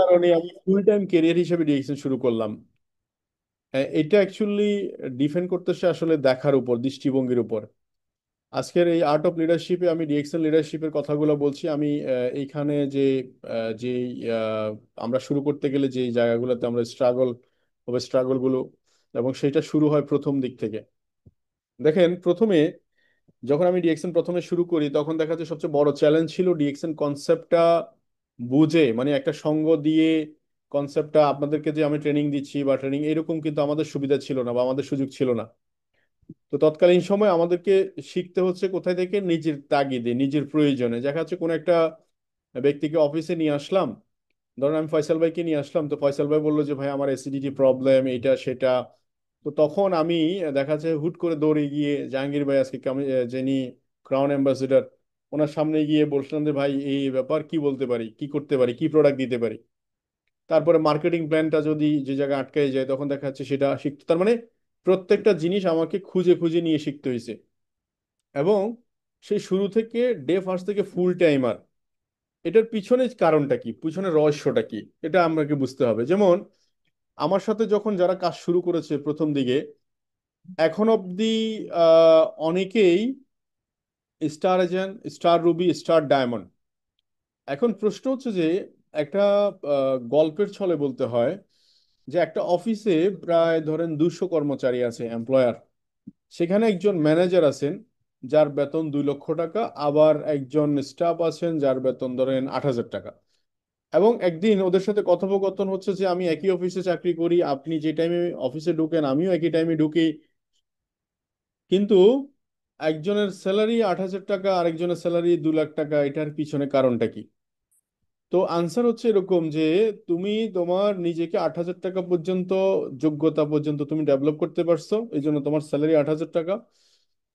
কারণে আমি full time career হিসেবে ডিরেকশন শুরু করলাম। এটা অ্যাকচুয়ালি ডিফেন্ড করতেছে আসলে দেখার উপর, দৃষ্টিভঙ্গির উপর। আজকের এই আর্ট অফ লিডারশিপে আমি ডিরেকশন লিডারশিপের কথাগুলো বলছি। আমি এইখানে যে আহ, আমরা শুরু করতে গেলে যে জায়গাগুলোতে আমরা স্ট্রাগলগুলো, এবং সেটা শুরু হয় প্রথম দিক থেকে। দেখেন, প্রথমে যখন আমি ডিএক্সএন প্রথমে শুরু করি, তখন দেখা যাচ্ছে সবচেয়ে বড় চ্যালেঞ্জ ছিল ডিএক্সএন কনসেপ্টটা বুঝে, মানে একটা সঙ্গ দিয়ে কনসেপ্টটা আপনাদেরকে যে আমি ট্রেনিং দিচ্ছি বা ট্রেনিং এরকম কিন্তু আমাদের সুবিধা ছিল না বা আমাদের সুযোগ ছিল না। তো তৎকালীন সময় আমাদেরকে শিখতে হচ্ছে কোথায় থেকে, নিজের তাগিদে, নিজের প্রয়োজনে। দেখা যাচ্ছে কোনো একটা ব্যক্তিকে অফিসে নিয়ে আসলাম, ধরেন আমি ফয়সাল ভাইকে নিয়ে আসলাম, তো ফয়সাল ভাই বললো যে ভাই আমার অ্যাসিডিটি প্রবলেম, এটা সেটা। তো তখন আমি দেখা যাচ্ছে হুট করে দৌড়ে গিয়ে জাহাঙ্গীর ভাই, আজকে যিনি ক্রাউন অ্যাম্বাসেডর, ওনার সামনে গিয়ে বলছিলাম যে ভাই এই ব্যাপার, কি বলতে পারি, কি করতে পারি, কি প্রোডাক্ট দিতে পারি। তারপরে মার্কেটিং প্ল্যানটা যদি যে জায়গায় আটকে যায়, তখন দেখা যাচ্ছে সেটা শিখতে, তার মানে প্রত্যেকটা জিনিস আমাকে খুঁজে খুঁজে নিয়ে শিখতে হয়েছে। এবং সেই শুরু থেকে, ডে ফার্স্ট থেকে ফুল টাইমার, এটার পিছনে কারণটা কি, পিছনে রহস্যটা কি, এটা আমাকে বুঝতে হবে। যেমন আমার সাথে যখন যারা কাজ শুরু করেছে প্রথম দিকে, এখন অবধি অনেকেই star agent, star Ruby, star diamond. এখন প্রশ্ন হচ্ছে যে, একটা গল্পের ছলে বলতে হয় যে একটা অফিসে প্রায় ধরেন 200 কর্মচারী আছে, এমপ্লয়ার। সেখানে একজন ম্যানেজার আছেন যার বেতন 2 লক্ষ টাকা, আবার একজন স্টাফ আছেন যার বেতন ধরেন 8,000 টাকা। এবং একদিন ওদের সাথে কথোপকথন হচ্ছে যে আমি একই অফিসে চাকরি করি, আপনি যে টাইমে অফিসে ঢুকেন আমিও একই টাইমে ঢুকি, কিন্তু একজনের স্যালারি 8,000 টাকা, আরেকজনের স্যালারি 2 লাখ টাকা। এটার পিছনে কারণটা কি? তো আনসার হচ্ছে এরকম যে, তুমি তোমার নিজেকে 8,000 টাকা পর্যন্ত, যোগ্যতা পর্যন্ত তুমি ডেভেলপ করতে পারছো, এই জন্য তোমার স্যালারি 8,000 টাকা।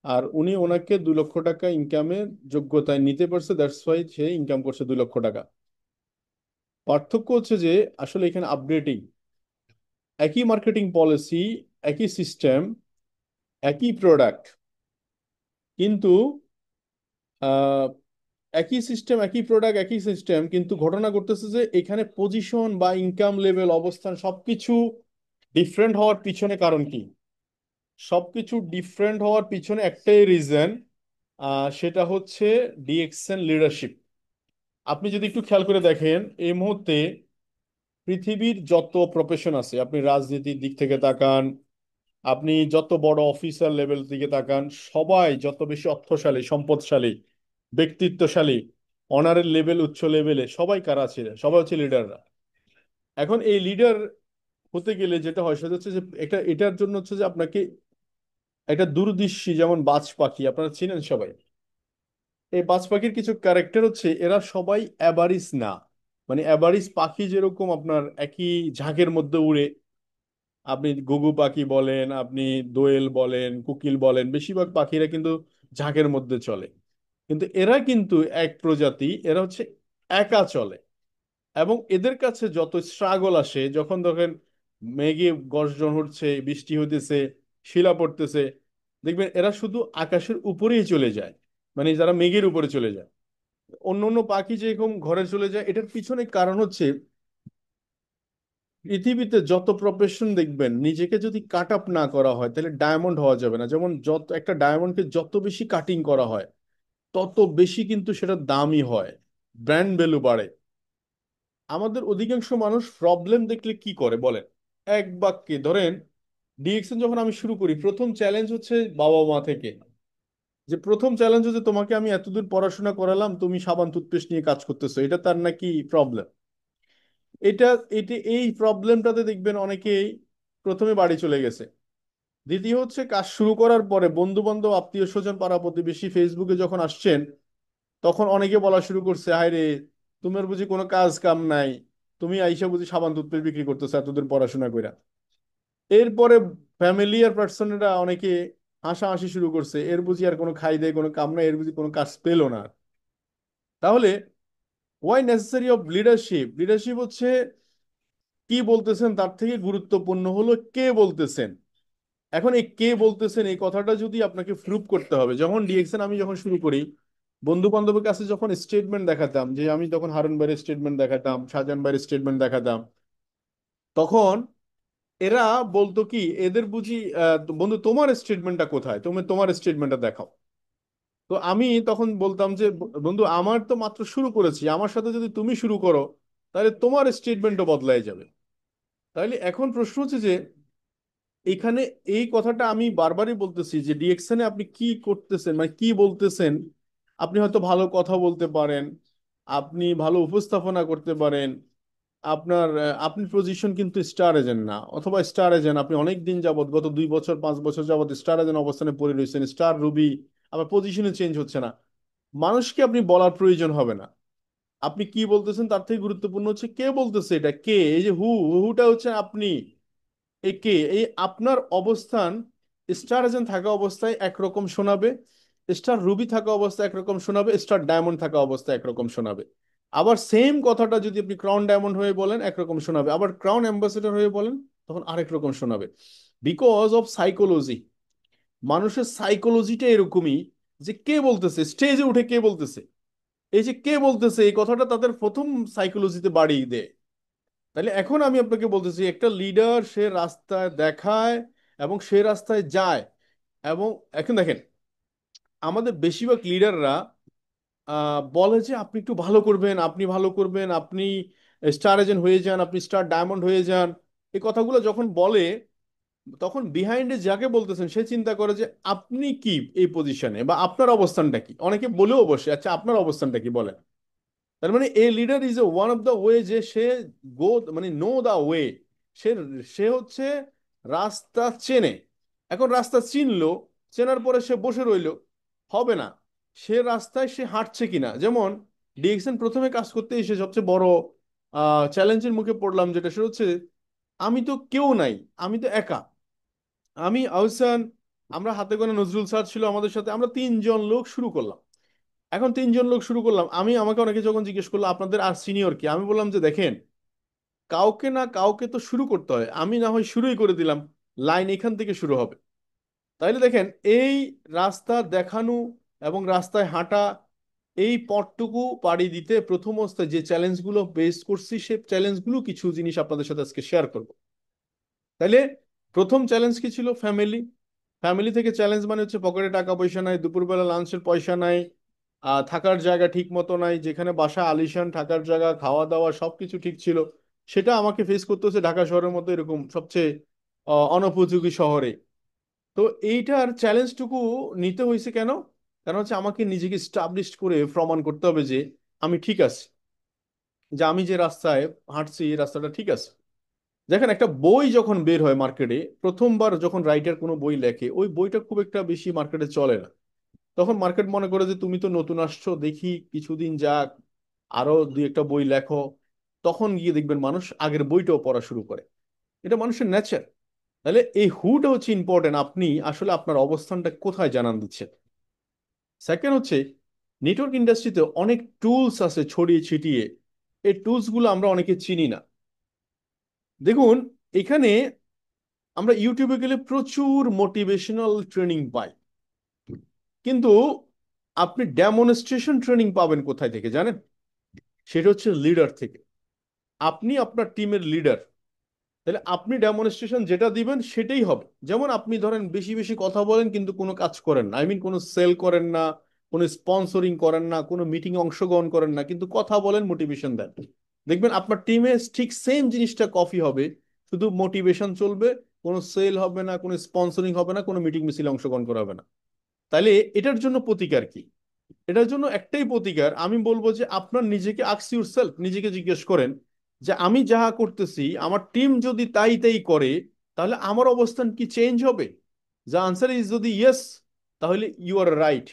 আর উনি ওনাকে 2 লক্ষ টাকা ইনকামের যোগ্যতায় নিতে পারছে, দ্যাটস ওয়াই সে ইনকাম করছে 2 লক্ষ টাকা। পার্থক্য হচ্ছে যে আসলে এখানে আপডেটিং, একই মার্কেটিং পলিসি, একই সিস্টেম, একই প্রোডাক্ট, কিন্তু আহ, একই সিস্টেম, একই প্রোডাক্ট, একই সিস্টেম, কিন্তু ঘটনা ঘটতেছে যে এখানে পজিশন বা ইনকাম লেভেল, অবস্থান সবকিছু ডিফারেন্ট হওয়ার পিছনে কারণ কি? সবকিছু ডিফারেন্ট হওয়ার পিছনে একটাই রিজন, সেটা হচ্ছে ডিএক্সএন লিডারশিপ। আপনি যদি একটু খেয়াল করে দেখেন, এই মুহূর্তে পৃথিবীর যত প্রফেশন আছে, আপনি রাজনীতির দিক থেকে তাকান, আপনি যত বড় অফিসার লেভেল দিকে তাকান, সবাই যত বেশি অর্থশালী, সম্পদশালী, ব্যক্তিত্বশালী, অনারের লেভেল, উচ্চ লেভেলে সবাই কারা আছে? সবাই হচ্ছে লিডাররা। এখন এই লিডার হতে গেলে যেটা হয় সেটা হচ্ছে যে, এটার জন্য হচ্ছে যে আপনাকে একটা দূরদৃষ্টি, যেমন বাজ পাখি আপনারা চিনেন সবাই, এই বাজ পাখির কিছু ক্যারেক্টার হচ্ছে এরা সবাই অ্যাভারিজ না। মানে অ্যাভারিজ পাখি যেরকম আপনার একই ঝাঁকের মধ্যে উড়ে, আপনি ঘুঘু পাখি বলেন, আপনি দোয়েল বলেন, কোকিল বলেন, বেশিরভাগ পাখিরা কিন্তু ঝাঁকের মধ্যে চলে। কিন্তু এরা কিন্তু এক প্রজাতি, এরা হচ্ছে একা চলে। এবং এদের কাছে যত স্ট্রাগল আসে, যখন দেখেন মেঘে গর্জন হচ্ছে, বৃষ্টি হইতেছে, শিলা পড়তেছে, দেখবেন এরা শুধু আকাশের উপরেই চলে যায়, মানে যারা মেঘের উপরে চলে যায়। অন্য অন্য পাখি যেরকম ঘরে চলে যায়, এটার পিছনে কারণ হচ্ছে, পৃথিবীতে যত প্রফেশন দেখবেন, নিজেকে যদি কাট আপ না করা হয় তাহলে ডায়মন্ড হওয়া যাবে না। যেমন যত একটা ডায়মন্ডকে যত বেশি কাটিং করা হয়, তত বেশি কিন্তু সেটা দামি হয়, ব্র্যান্ড ভ্যালু বাড়ে। আমাদের অধিকাংশ মানুষ প্রবলেম দেখলে কি করে বলেন? এক বাক্যে ধরেন, ডিএক্সএন যখন আমি শুরু করি, প্রথম চ্যালেঞ্জ হচ্ছে বাবা মা থেকে। যে প্রথম চ্যালেঞ্জ হচ্ছে, তোমাকে আমি এতদূর পড়াশোনা করালাম, তুমি সাবান টুথপেস্ট নিয়ে কাজ করতেছো, এটা তার নাকি প্রবলেম? এটা এটা এই প্রবলেমটাতে দেখবেন অনেকেই প্রথমে বাড়ি চলে গেছে। দ্বিতীয় হচ্ছে, কাজ শুরু করার পরে বন্ধু বান্ধব, আত্মীয় স্বজন, পাড়া প্রতিবেশী ফেসবুকে যখন আসছেন, তখন অনেকে বলা শুরু করছে, হায় রে, তোমার বুঝি কোনো কাজ কাম নাই, তুমি আইসা বুঝি সাবান টুথপেস্ট বিক্রি করতেছো এতদূর পড়াশোনা কইরা। এরপরে ফ্যামিলিয়ার পার্সনেরা অনেকে হাসাহাসি শুরু করছে, এর বুঝি আর কোনো খাই দেয় কোনো কাম নাই, এর বুঝি কোনো কাজ পেলো না। তাহলে why necessary of leadership? Leadership হচ্ছে কি বলতেছেন তার থেকে গুরুত্বপূর্ণ হলো কে বলতেছেন। এখন এই কে বলতেছেন এই কথাটা যদি আপনাকে প্রুভ করতে হবে, যখন ডিএক্সএন আমি যখন শুরু করি, বন্ধু বান্ধবের কাছে যখন স্টেটমেন্ট দেখাতাম, যে আমি তখন হারুন ভাইয়ের স্টেটমেন্ট দেখাতাম, শাহজাহান ভাইয়ের স্টেটমেন্ট দেখাতাম, তখন এরা বলতো কি, এদের বুঝি বন্ধু তোমার স্টেটমেন্টটা কোথায়, তুমি তোমার স্টেটমেন্টটা দেখাও। তো আমি তখন বলতাম যে বন্ধু আমার তো মাত্র শুরু করেছি, আমার সাথে যদি তুমি শুরু করো তাহলে তোমার স্টেটমেন্টও বদলায় যাবে। তাহলে এখন প্রশ্ন হচ্ছে যে এখানে এই কথাটা আমি বারবারই বলতেছি যে ডিএকশনে আপনি কি করতেছেন, মানে কি বলতেছেন। আপনি হয়তো ভালো কথা বলতে পারেন, আপনি ভালো উপস্থাপনা করতে পারেন, আপনি পজিশন কিন্তু স্টার এজেন্ট না, অথবা স্টার এজেন্ট আপনি অনেক দিন যাবত, গত 2 বছর 5 বছর যাবত স্টার এজেন্ট অবস্থানে পড়ে রয়েছেন, স্টার রুবি, আবার পজিশনে চেঞ্জ হচ্ছে না। মানুষকে আপনি বলার প্রয়োজন হবে না আপনি কি বলতেছেন, তার থেকে গুরুত্বপূর্ণ হচ্ছে কে বলতেছে, এটা কে, এই যে হুটা হচ্ছে আপনি। এই কে, এই আপনার অবস্থান স্টার এজেন্ট থাকা অবস্থায় একরকম শোনাবে, স্টার রুবি থাকা অবস্থায় একরকম শোনাবে, স্টার ডায়মন্ড থাকা অবস্থায় একরকম শোনাবে। আবার সেম কথাটা যদি আপনি ক্রাউন ডায়মন্ড হয়ে বলেন একরকম শোনাবে, আবার ক্রাউন অ্যাম্বাসেডর হয়ে বলেন তখন আরেক রকম শোনাবে। বিকজ অফ সাইকোলজি, মানুষের সাইকোলজিটা এরকমই, যে কে বলতেছে, স্টেজে উঠে কে বলতেছে, এই যে কে বলতেছে এই কথাটা তাদের প্রথম সাইকোলজিতে বাড়িয়ে দেয়। তাহলে এখন আমি আপনাকে বলতেছি, একটা লিডার সে রাস্তায় দেখায় এবং সে রাস্তায় যায়। এবং এখন দেখেন, আমাদের বেশিরভাগ লিডাররা বলে যে আপনি একটু ভালো করবেন, আপনি ভালো করবেন, আপনি স্টার এজেন্ট হয়ে যান, আপনি স্টার ডায়মন্ড হয়ে যান। এই কথাগুলো যখন বলে, তখন বিহাইন্ডে যাকে বলতেছেন সে চিন্তা করে যে আপনি কি এই পজিশনে, বা আপনার অবস্থানটা কি। অনেকে বলেও বসে, আচ্ছা আপনার অবস্থানটা কি বলেন। তার মানে a leader is a one of the way, যে সে গো, মানে নো দা ওয়ে, সে সে হচ্ছে রাস্তা চেনে। এখন রাস্তা চিনলো, চেনার পরে সে বসে রইলো হবে না, সে রাস্তায় সে হাঁটছে কিনা। যেমন ডিএক্সএন প্রথমে কাজ করতে এসে সবচেয়ে বড় চ্যালেঞ্জের মুখে পড়লাম, যেটা সেটা হচ্ছে আমি তো কেউ নাই, আমি তো একা। আমি আহসান, আমরা হাতে গোনা, নজরুল স্যার ছিল আমাদের সাথে, আমরা 3 জন লোক শুরু করলাম। এখন 3 জন লোক শুরু করলাম, আমাকে অনেকে যখন জিজ্ঞেস করলো আপনাদের আর সিনিয়র কি, আমি বললাম যে দেখেন, কাউকে না কাউকে তো শুরু করতে হয়, আমি না হয় শুরুই করে দিলাম, লাইন এখান থেকে শুরু হবে। তাইলে দেখেন, এই রাস্তা দেখানো এবং রাস্তায় হাঁটা, এই পথটুকু পাড়ি দিতে প্রথম অবস্থায় যে চ্যালেঞ্জগুলো বেস করছি, সে চ্যালেঞ্জগুলো কিছু জিনিস আপনাদের সাথে আজকে শেয়ার করব। তাইলে প্রথম চ্যালেঞ্জ কি ছিল? ফ্যামিলি। ফ্যামিলি থেকে চ্যালেঞ্জ মানে হচ্ছে পকেটে টাকা পয়সা নাই, দুপুরবেলা লাঞ্চের পয়সা নাই, থাকার জায়গা ঠিক মতো নাই, যেখানে বাসা আলিশান, থাকার জায়গা, খাওয়া দাওয়া সবকিছু ঠিক ছিল, সেটা আমাকে ফেস করতে হচ্ছে ঢাকা শহরের মতো এরকম সবচেয়ে অনুপযোগী শহরে। তো এইটার চ্যালেঞ্জটুকু নিতে হয়েছে কেন? কারণ হচ্ছে আমাকে নিজেকে স্টাবলিশ করে প্রমাণ করতে হবে যে আমি ঠিক আছি, যে আমি যে রাস্তায় হাঁটছি এই রাস্তাটা ঠিক আছে। দেখেন, একটা বই যখন বের হয় মার্কেটে, প্রথমবার যখন রাইটার কোনো বই লেখে, ওই বইটা খুব একটা বেশি মার্কেটে চলে না। তখন মার্কেট মনে করে যে তুমি তো নতুন আসছো, দেখি কিছুদিন যাক, আরো 2-একটা বই লেখো। তখন গিয়ে দেখবেন মানুষ আগের বইটাও পড়া শুরু করে। এটা মানুষের নেচার। তাহলে এই হুটা হচ্ছে ইম্পর্টেন্ট, আপনি আসলে আপনার অবস্থানটা কোথায় জানান দিচ্ছেন। সেকেন্ড হচ্ছে, নেটওয়ার্ক ইন্ডাস্ট্রিতে অনেক টুলস আছে ছড়িয়ে ছিটিয়ে, এই টুলস গুলো আমরা অনেকে চিনি না। দেখুন, এখানে আমরা ইউটিউবে গেলে প্রচুর মোটিভেশনাল ট্রেনিং পাই, কিন্তু আপনি ডেমনস্ট্রেশন ট্রেনিং পাবেন কোথায় থেকে জানেন? সেটা হচ্ছে লিডার থেকে। আপনি আপনার টিমের লিডার, তাহলে আপনি ডেমনস্ট্রেশন যেটা দিবেন সেটাই হবে। যেমন আপনি ধরেন বেশি বেশি কথা বলেন কিন্তু কোনো কাজ করেন না, কোনো সেল করেন না, কোনো স্পন্সরিং করেন না, কোনো মিটিং অংশগ্রহণ করেন না, কিন্তু কথা বলেন, মোটিভেশন দেন। দেখবেন আপনার টিমে ঠিক সেম জিনিসটা কপি হবে, শুধু মোটিভেশন চলবে, কোনো সেল হবে না, কোনো স্পন্সরিং হবে না, কোনো মিটিং মিছিলে অংশগ্রহণ করা হবে না। তাহলে এটার জন্য প্রতিকার কি? এটার জন্য একটাই প্রতিকার, আমি বলবো যে আপনার নিজেকে আস্ক ইউরসেলফ, নিজেকে জিজ্ঞেস করেন যে আমি যাহা করতেছি আমার টিম যদি তাই তাই করে তাহলে আমার অবস্থান কি চেঞ্জ হবে? যা আনসার ইজ যদি ইয়েস, তাহলে ইউ আর রাইট।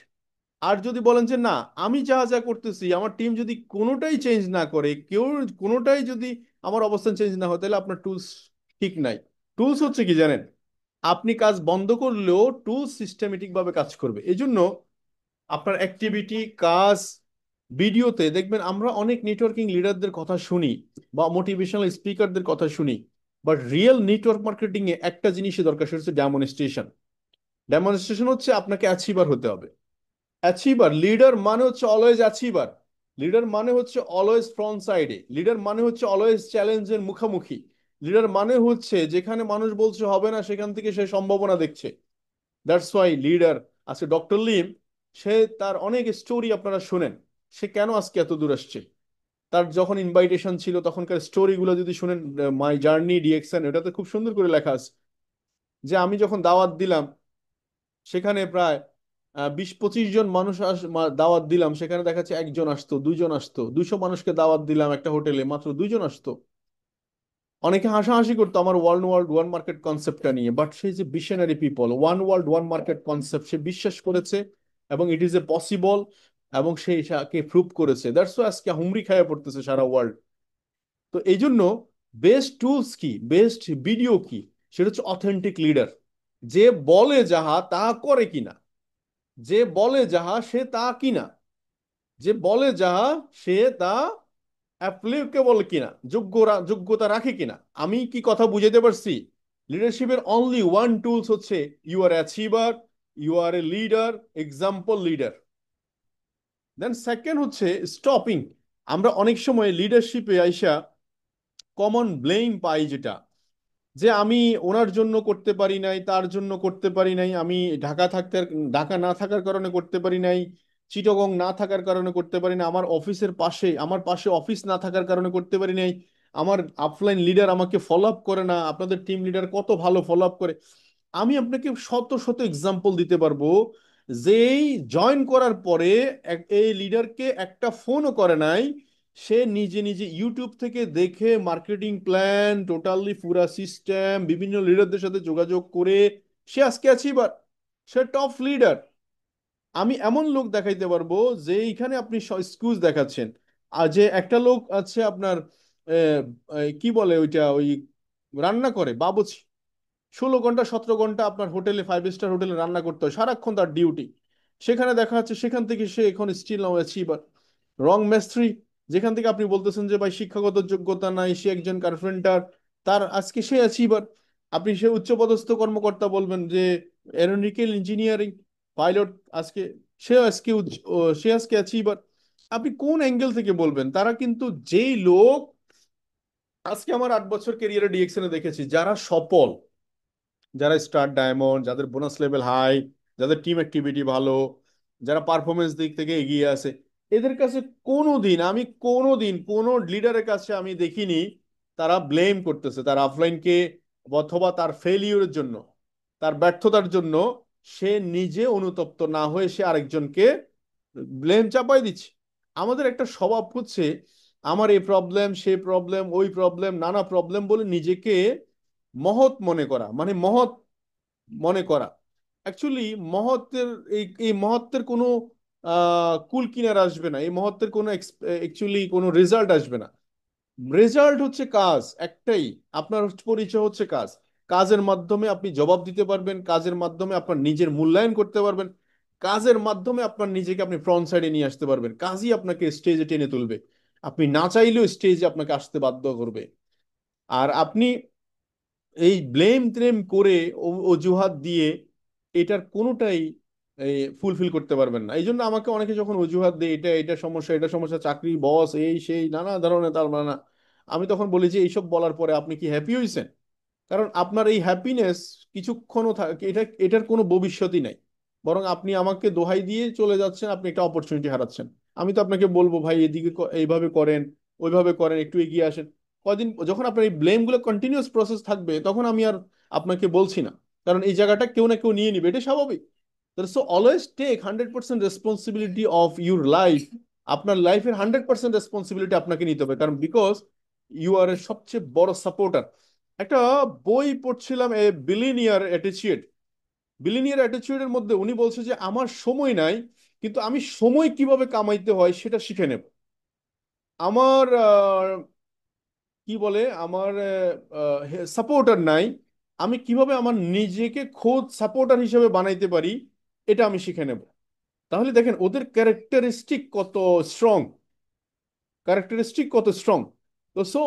আর যদি বলেন যে না, আমি যা যা করতেছি আমার টিম যদি কোনোটাই চেঞ্জ না করে, কেউ কোনোটাই যদি আমার অবস্থান চেঞ্জ না হয়, তাহলে আপনার টুলস ঠিক নাই। টুলস হচ্ছে কি জানেন? আপনি কাজ বন্ধ করলেও টুলস সিস্টেমেটিক ভাবে কাজ করবে। এই জন্য আপনার অ্যাক্টিভিটি, কাজ, ভিডিওতে দেখবেন আমরা অনেক নেটওয়ার্কিং লিডারদের কথা শুনি বা মোটিভেশনাল স্পিকারদের কথা শুনি, বাট রিয়েল নেটওয়ার্ক মার্কেটিং এ একটা জিনিসই দরকার, সেটা হচ্ছে ডেমনস্ট্রেশন। ডেমনস্ট্রেশন হচ্ছে আপনাকে অ্যাচিভার হতে হবে। অ্যাচিভার, লিডার মানে হচ্ছে অলওয়েজ অ্যাচিভার। লিডার মানে হচ্ছে অলওয়েজ ফ্রন্ট সাইডে। লিডার মানে হচ্ছে অলওয়েজ চ্যালেঞ্জের মুখোমুখি। লিডার মানে হচ্ছে যেখানে মানুষ বলছে হবে না সেখান থেকে সে সম্ভাবনা দেখছে। That's why leader. আজকে ডক্টর লিম, সে তার অনেক স্টোরি আপনারা শুনেন, সে কেন আজকে এত দূর আসছে। তার যখন ইনভাইটেশন ছিল তখনকার স্টোরিগুলো যদি শুনেন, মাই জার্নি ডিএক্সএন, এটাতে খুব সুন্দর করে লেখা আছে যে আমি যখন দাওয়াত দিলাম সেখানে প্রায় 20-25 জন মানুষ দাওয়াত দিলাম, সেখানে দেখা যাচ্ছে একজন আসতো, দুইজন আসতো। 200 মানুষকে দাওয়াত দিলাম একটা হোটেলে, মাত্র দুইজন আসতো। অনেকে হাসাহাসি করতো আমার ওয়ান ওয়ার্ল্ড ওয়ান মার্কেট কনসেপ্টটা নিয়ে, বাট সেই যে visionary people, one world one market concept সে বিশ্বাস করেছে এবং ইট ইজ এ পসিবল, এবং সে এটাকে প্রুভ করেছে। দ্যাটস আজকে হুমড়ি খাইয়ে পড়তেছে সারা ওয়ার্ল্ড। তো এই জন্য বেস্ট টুলস কি, বেস্ট ভিডিও কি, সেটা হচ্ছে অথেন্টিক লিডার। যে বলে যাহা তা করে কিনা, যে বলে যাহা সে তা কিনা, যে বলে যাহা সে তা অ্যাপ্লিকেবল কিনা, যোগ্যতা রাখে কিনা। আমি কি কথা বুঝাতে পারছি? লিডারশিপের অনলি ওয়ান টুলস হচ্ছে you are achiever, you are a leader, example leader. Then second হচ্ছে স্টপিং। আমরা অনেক সময় লিডারশিপে আইসা কমন ব্লেম পাই, যেটা যে আমি ওনার জন্য করতে পারি নাই, তার জন্য করতে পারি নাই, আমি ঢাকা না থাকার কারণে করতে পারি নাই, চিটাগং না থাকার কারণে করতে পারি না, আমার পাশে অফিস না থাকার কারণে করতে পারি নাই, আমার আপলাইন লিডার আমাকে ফলো আপ করে না, আপনাদের টিম লিডার কত ভালো ফলো আপ করে। আমি আপনাকে শত শত এক্সাম্পল দিতে পারবো, যেই জয়েন করার পরে এই লিডারকে একটা ফোনও করে নাই, সে নিজে নিজে ইউটিউব থেকে দেখে মার্কেটিং প্ল্যান, টোটালি পুরা সিস্টেম, বিভিন্ন লিডারদের সাথে যোগাযোগ করে সে আজকে আছে। এবার সে টপ লিডার। আমি এমন লোক দেখাইতে পারবো যে এইখানে আপনি এক্সকিউজ দেখাচ্ছেন। আর যে একটা লোক আছে আপনার, কি বলে ওইটা, ওই রান্না করে বাবুর্চি, 16 ঘন্টা 17 ঘন্টা আপনার হোটেলে, 5 স্টার হোটেলে রান্না করতে হয়, সারাক্ষণ তার ডিউটি। সেখানে দেখা যাচ্ছে সেখান থেকে সে এখন স্টিল নাও অ্যাচিভার। রং মিস্ত্রি, যেখান থেকে আপনি বলতেছেন যে ভাই শিক্ষাগত যোগ্যতা নাই, সে একজন কার্পেন্টার, তার আজকে সে অ্যাচিভার। আপনি সে উচ্চপদস্থ কর্মকর্তা বলবেন যে এরোনটিক্যাল ইঞ্জিনিয়ারিং পাইলট, আজকে সে আজকে অ্যাচিভার। আপনি কোন অ্যাঙ্গেল থেকে বলবেন? তারা কিন্তু যেই লোক, আজকে আমার 8 বছর ক্যারিয়ারে ডিএক্সএন এ দেখেছি যারা সফল, যারা স্টার ডায়মন্ড, যাদের বোনাস লেভেল হাই, যাদের টিম অ্যাক্টিভিটি ভালো, যারা পারফরমেন্স দিক থেকে এগিয়ে আছে, এদের কাছে কোনোদিন কোনো লিডারের কাছে আমি দেখিনি তারা ব্লেম করতেছে তার অফলাইনকে, অথবা তার ফেলিওরের জন্য, তার ব্যর্থতার জন্য সে নিজে অনুতপ্ত না হয়ে সে আরেকজনকে ব্লেম চাপাই দিচ্ছে। আমাদের একটা স্বভাব হচ্ছে আমার এই প্রবলেম, সেই প্রবলেম, ওই প্রবলেম, নানা প্রবলেম বলে নিজেকে মহৎ মনে করা, মানে মহৎ মনে করা। অ্যাকচুয়ালি মহত্বের, এই মহত্বের কোনো কুল কিনার আসবে না, এই মহত্বের কোনো অ্যাকচুয়ালি কোনো রেজাল্ট আসবে না। রেজাল্ট হচ্ছে কাজ একটাই, আপনার পরিচয় হচ্ছে কাজ। কাজের মাধ্যমে আপনি জবাব দিতে পারবেন, কাজের মাধ্যমে আপনার নিজের মূল্যায়ন করতে পারবেন, কাজের মাধ্যমে আপনার নিজেকে আপনি ফ্রন্ট সাইডে নিয়ে আসতে পারবেন। কাজই আপনাকে স্টেজে টেনে তুলবে, আপনি না চাইলেও স্টেজে আপনাকে আসতে বাধ্য করবে। আর আপনি এই ব্লেম ত্রেম করে, অজুহাত দিয়ে এটার কোনোটাই ফুলফিল করতে পারবেন না। এই জন্য আমাকে অনেকে যখন অজুহাত দেয় এটা এটা সমস্যা, এটা সমস্যা, চাকরি, বস, এই সেই নানা ধরনের, তার মানে আমি তখন বলি যে এইসব বলার পরে আপনি কি হ্যাপি হয়েছেন? কারণ আপনার এই হ্যাপিনেস কিছুক্ষণও থাকে, এটার কোনো ভবিষ্যৎই নাই। বরং আপনি আমাকে দোহাই দিয়ে চলে যাচ্ছেন, আপনি একটা অপরচুনিটি হারাচ্ছেন। আমি তো আপনাকে বলবো ভাই এদিকে এইভাবে করেন, ওইভাবে করেন, একটু এগিয়ে আসেন। কদিন যখন আপনার এই ব্লেম গুলো কন্টিনিউয়াস প্রসেস থাকবে, তখন আমি আর আপনাকে বলছি না, কারণ এই জায়গাটা কেউ না কেউ নিয়ে নিবে, এটা স্বাভাবিক। So always take 100% responsibility of your life. আপনার লাইফের 100% রেসপন্সিবিলিটি আপনাকে নিতে হবে, কারণ বিকজ ইউ আর এর সবচেয়ে বড় সাপোর্টার। একটা বই পড়ছিলাম, এ বিলিনিয়ার অ্যাটিচিউড। বিলিনিয়ার অ্যাটিচিউডের মধ্যে উনি বলছে যে আমার সময় নাই, কিন্তু আমি সময় কিভাবে কামাইতে হয় সেটা শিখে নেব। আমার কি বলে, আমার সাপোর্টার নাই, আমি কিভাবে আমার নিজেকে খোদ সাপোর্টার হিসেবে বানাইতে পারি এটা আমি শিখে নেব। তাহলে দেখেন ওদের স্ট্রং ক্যারেক্টারিস্টিক কত স্ট্রং। তো সো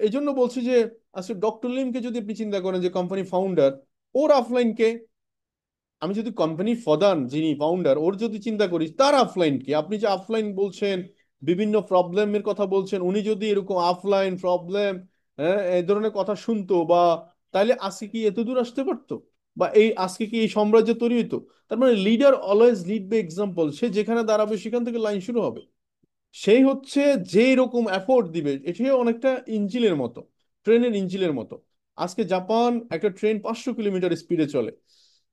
এই জন্য বলছি যে আসলে ডক্টর লিমকে যদি আপনি চিন্তা করেন যে কোম্পানি ফাউন্ডার, ওর অফলাইনকে আমি যদি কোম্পানির প্রধান যিনি ফাউন্ডার ওর যদি চিন্তা করি, তার অফলাইন কি? আপনি যে অফলাইন বলছেন, বিভিন্ন প্রবলেমের কথা বলছেন, উনি যদি এরকম অফলাইন প্রবলেম, হ্যাঁ, এই ধরনের কথা শুনতো, বা তাইলে আজকে কি এত দূর আসতে পারতো, বা এই আজকে কি এই সাম্রাজ্য তৈরি হতো? তার মানে leader always lead by example. সে যেখানে দাঁড়াবে সেখান থেকে লাইন শুরু হবে। সেই হচ্ছে যেই রকম এফোর্ট দিবে, এটি অনেকটা ইঞ্জিনের মতো, ট্রেনের ইঞ্জিনের মতো। আজকে জাপান একটা ট্রেন 500 কিলোমিটার স্পিডে চলে,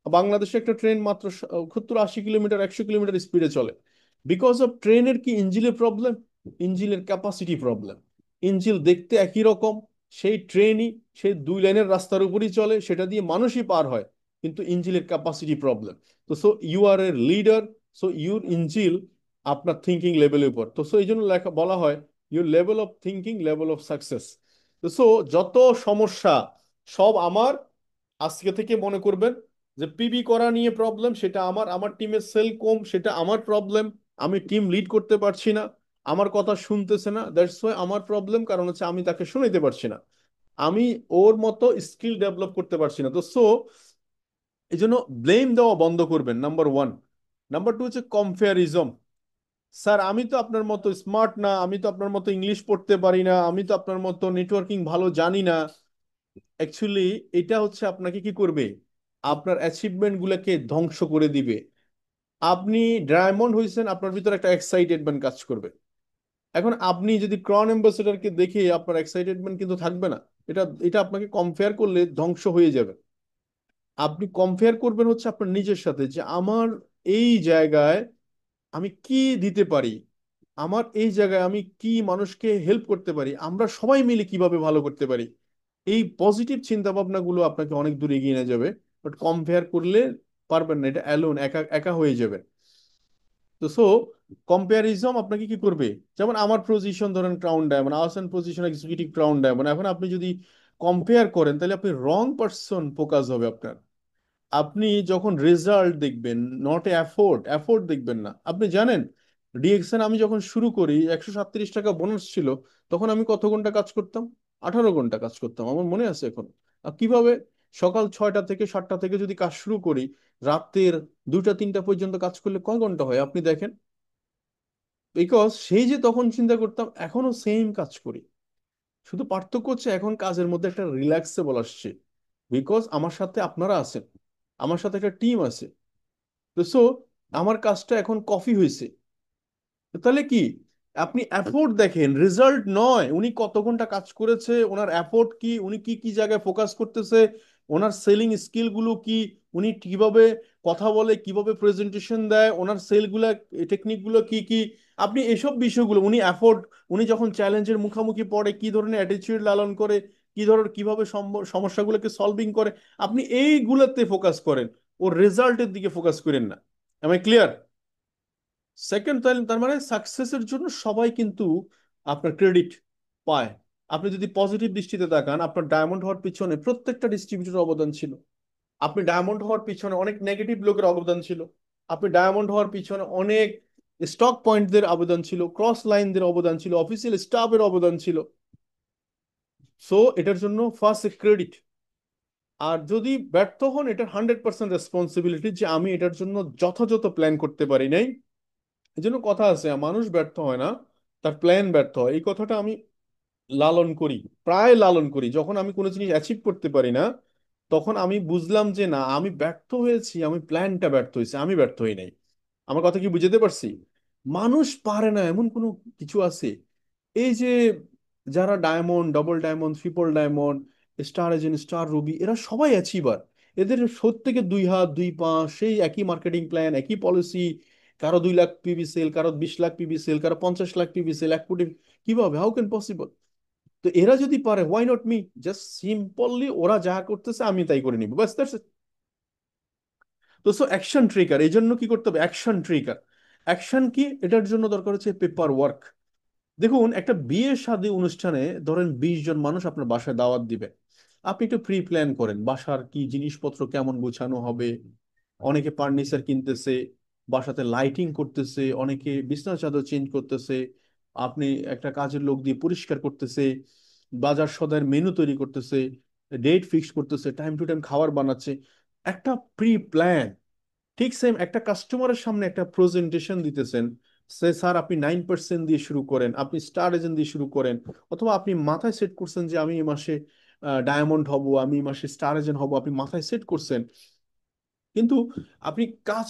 বাংলাদেশে একটা ট্রেন মাত্র 70-80 কিলোমিটার, 100 কিলোমিটার স্পিডে চলে। বিকজ অফ ট্রেনের কি ইঞ্জিনের প্রবলেম? ইঞ্জিনের ক্যাপাসিটি প্রবলেম। ইঞ্জিন দেখতে একই রকম, সেই ট্রেনই, সেই 2 লাইনের রাস্তার উপরই চলে, সেটা দিয়ে মানুষই পার হয়, কিন্তু ইঞ্জিনের ক্যাপাসিটি প্রবলেম। তো so you are a leader, so your engine আপনার থিঙ্কিং লেভেলের উপর। তো সো এই জন্য লেখা বলা হয় your level of thinking, level of success. তো সো যত সমস্যা সব আমার, আজকে থেকে মনে করবেন যে পিবি করা নিয়ে প্রবলেম, সেটা আমার, আমার টিমের সেল কম, সেটা আমার প্রবলেম, আমি টিম লিড করতে পারছি না, আমার কথা শুনতেছে না, দ্যাটস ওয়াই আমার প্রবলেম, কারণ হচ্ছে আমি তাকে শুনাইতে পারছি না, আমি ওর মতো স্কিল ডেভেলপ করতে পারছি না। তো সো এই জন্য ব্লেম দেওয়া বন্ধ করবেন, নাম্বার ওয়ান। নাম্বার টু হচ্ছে কম্পেয়ারিজম। স্যার আমি তো আপনার মতো স্মার্ট না, আমি তো আপনার মতো ইংলিশ পড়তে পারি না, আমি তো আপনার মতো নেটওয়ার্কিং ভালো জানি না। অ্যাকচুয়ালি এটা হচ্ছে আপনাকে কি করবে, আপনার অ্যাচিভমেন্ট গুলোকে ধ্বংস করে দিবে। আপনি ডায়মন্ড হয়েছেন, আপনার ভিতরে একটা এক্সাইটেডমেন্ট কাজ করবে। এখন আপনি যদি ক্রাউন অ্যাম্বাসেডরকে দেখে আপনার এক্সাইটেডমেন্ট কিন্তু থাকবে না। এটা এটা আপনাকে কম্পেয়ার করলে ধ্বংস হয়ে যাবে। আপনি কম্পেয়ার করবেন হচ্ছে আপনার নিজের সাথে, যে আমার এই জায়গায় আমি কি দিতে পারি, আমার এই জায়গায় আমি কি মানুষকে হেল্প করতে পারি, আমরা সবাই মিলে কিভাবে ভালো করতে পারি। এই পজিটিভ চিন্তা ভাবনাগুলো আপনাকে অনেক দূর এগিয়ে নিয়ে যাবে। বাট কম্পেয়ার করলে পারবেন না, এটা অ্যালোন, একা একা হয়ে যাবে। তো সো কম্পেয়ারিজম আপনাকে কি করবে? যেমন আমার পজিশন ধরেন ক্রাউন ডায়মন্ড, আসান পজিশন এক্সিকিউটিভ ক্রাউন ডায়মন্ড, এখন আপনি যদি কম্পেয়ার করেন তাহলে আপনি রং পারসন ফোকাস হবে আপনার। আপনি যখন রেজাল্ট দেখবেন, নট এফোর্ট, এফোর্ট দেখবেন না। আপনি জানেন ডিএক্সএন আমি যখন শুরু করি 137 টাকা বোনাস ছিল, তখন আমি কত ঘন্টা কাজ করতাম? 18 ঘন্টা কাজ করতাম, আমার মনে আছে এখন। আর কিভাবে? সকাল 6টা থেকে 7টা থেকে যদি কাজ শুরু করি, রাতের 2টা 3টা পর্যন্ত কাজ করলে কয় ঘন্টা হয় আপনি দেখেন। বিকজ সেই যে তখন চিন্তা করতাম, এখনো সেম কাজ করি, শুধু পার্থক্য হচ্ছে এখন কাজের মধ্যে একটা রিল্যাক্সেবল আসছে। বিকজ আমার সাথে আপনারা আছেন, আমার সাথে একটা টিম আছে। তো সো আমার কাজটা এখন কফি হয়েছে। তাহলে কি, আপনি এফোর্ট দেখেন, রেজাল্ট নয়। উনি কত ঘন্টা কাজ করেছে, ওনার এফোর্ট কি, উনি কি কি জায়গায় ফোকাস করতেছে, ওনার সেলিং স্কিল গুলো কি, উনি কিভাবে কথা বলে, কিভাবে প্রেজেন্টেশন দেয়, ওনার সেল গুলা, টেকনিক গুলো কি কি, আপনি এসব বিষয়গুলো, উনি এফোর্ট, উনি যখন চ্যালেঞ্জের মুখোমুখি পড়ে কি ধরনের অ্যাটিটিউড লালন করে, কি ধরনের কিভাবে সমস্যাগুলোকে সলভিং করে, আপনি এইগুলোতে ফোকাস করেন, ওর রেজাল্টের দিকে ফোকাস করেন না। আমি ক্লিয়ার? সেকেন্ড, তার মানে সাকসেসের জন্য সবাই কিন্তু আপনার ক্রেডিট পায়। আপনি যদি পজিটিভ দৃষ্টিতে তাকান, আপনার ডায়মন্ড হওয়ার পিছনে প্রত্যেকটা ডিস্ট্রিবিউটরের অবদান ছিল। আপনি ডায়মন্ড হওয়ার পিছনে অনেক নেগেটিভ লোকের অবদান ছিল। আপনি ডায়মন্ড হওয়ার পিছনে অনেক স্টক পয়েন্টদের অবদান ছিল, ক্রস লাইনদের অবদান ছিল, অফিসিয়াল স্টাফের অবদান ছিল। সো এটার জন্য ফার্স্ট ক্রেডিট। আর যদি ব্যর্থ হন, এটার 100% রেসপন্সিবিলিটি, যে আমি এটার জন্য যথাযথ প্ল্যান করতে পারি নাই। এই জন্য কথা আছে, মানুষ ব্যর্থ হয় না, তার প্ল্যান ব্যর্থ হয়। এই কথাটা আমি লালন করি, প্রায় লালন করি। যখন আমি কোনো জিনিস অ্যাচিভ করতে পারি না, তখন আমি বুঝলাম যে না, আমি ব্যর্থ হয়েছি, আমি প্ল্যানটা ব্যর্থ হয়েছে, আমি ব্যর্থ হই নাই। আমার কথা কি বুঝতে পারছি? মানুষ পারে না এমন কোনো কিছু আছে? এই যে যারা diamond, double diamond, triple diamond, star agent, star Ruby, এরা সবাই অ্যাচিভার। এদের প্রত্যেকে 2 হাত 2 পা, সেই একই মার্কেটিং প্ল্যান, একই পলিসি। কারো 2 লাখ পিবি সেল, কারো 20 লাখ পিবি সেল, কারো 50 লাখ পিবি সেল, 1 কোটি। কিভাবে, হাউ ক্যান পসিবল? তো এরা যদি পারে, why not me? Just simply ওরা যা করতেছে আমি তাই করে নিবো, বাস, দ্যাটস ইট। তো সো অ্যাকশন ট্রিগার, এই জন্য কি করতে হবে? Action trigger. অ্যাকশন কি? এটার জন্য দরকার হচ্ছে পেপার ওয়ার্ক। দেখুন, একটা বিয়ে শাদী অনুষ্ঠানে ধরেন 20 জন মানুষ আপনার বাসায় দাওয়াত দিবে। আপনি একটু প্রি প্ল্যান করেন, বাসার কি জিনিসপত্র কেমন গোছানো হবে। অনেকে ফার্নিচার কিনতেছে, বাসাতে লাইটিং করতেছে, অনেকে বিছানা চাদর চেঞ্জ করতেছে, আপনি একটা কাজের লোক দিয়ে পরিষ্কার করতেছে, বাজার সদাইয়ের মেনু তৈরি করতেছে, ডেট ফিক্স করতেছে, টাইম টু টাইম খাবার বানাচ্ছে। একটা প্রি প্ল্যান। ঠিক সেম একটা কাস্টমারের সামনে একটা প্রেজেন্টেশন দিতেছেন, সে স্যার আপনি 9% দিয়ে শুরু করেন, আপনি স্টার এজেন্ট দিয়ে শুরু করেন, অথবা আপনি মাথায় সেট করছেন যে আমি এই মাসে ডায়মন্ড হব, আমি এই মাসে স্টার এজেন্ট হব, আপনি মাথায় সেট করছেন। কিন্তু আপনি কাজ